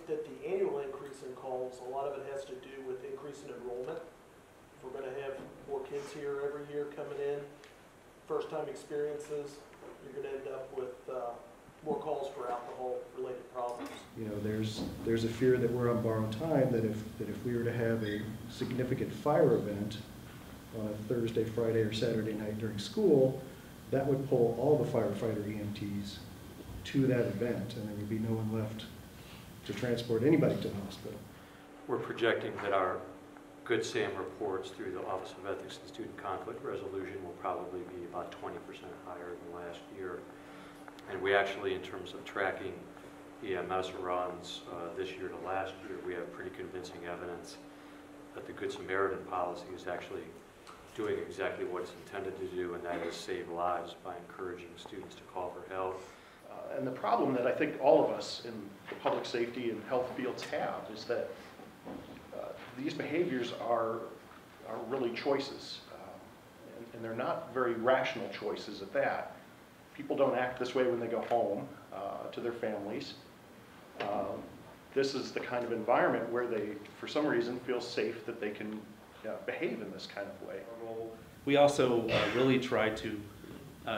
think that the annual increase in calls, a lot of it has to do with increase in enrollment. If we're going to have more kids here every year coming in, first-time experiences, you're going to end up with more calls for alcohol-related problems. You know, there's a fear that we're on borrowed time, that if we were to have a significant fire event on a Thursday, Friday, or Saturday night during school, that would pull all the firefighter EMTs to that event, and there would be no one left to transport anybody to the hospital. We're projecting that our Good Sam reports through the Office of Ethics and Student Conflict Resolution will probably be about 20% higher than last year. And we actually, in terms of tracking EMS runs this year to last year, we have pretty convincing evidence that the Good Samaritan policy is actually doing exactly what it's intended to do, and that is save lives by encouraging students to call for help. And the problem that I think all of us in the public safety and health fields have is that these behaviors are really choices, and they're not very rational choices at that. People don't act this way when they go home to their families. This is the kind of environment where they, for some reason, feel safe that they can behave in this kind of way. We also really try to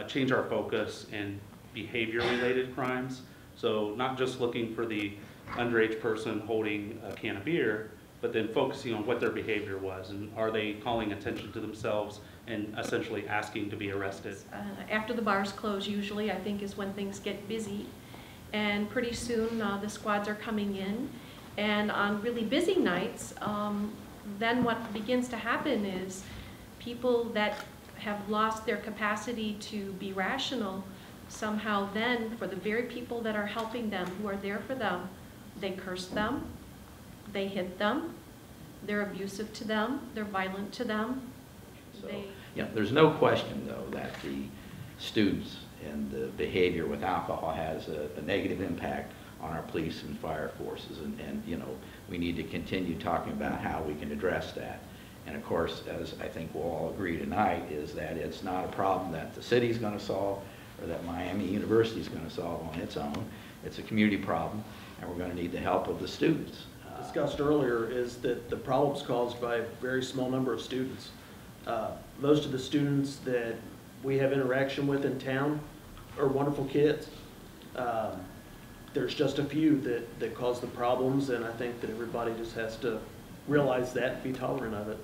change our focus in behavior-related crimes. So not just looking for the underage person holding a can of beer, but then focusing on what their behavior was, and are they calling attention to themselves and essentially asking to be arrested. After the bars close, usually, I think, is when things get busy. And pretty soon the squads are coming in. And on really busy nights, then what begins to happen is people that have lost their capacity to be rational, somehow then, for the very people that are helping them, who are there for them, they curse them, they hit them, they're abusive to them, they're violent to them. So, yeah, there's no question, though, that the students and the behavior with alcohol has a negative impact on our police and fire forces, and you know, we need to continue talking about how we can address that. And of course, as I think we'll all agree tonight, is that it's not a problem that the city's going to solve or that Miami University is going to solve on its own. It's a community problem, and we're going to need the help of the students. Discussed earlier is that the problem's caused by a very small number of students. Most of the students that we have interaction with in town are wonderful kids. There's just a few that cause the problems, and I think that everybody just has to realize that and be tolerant of it.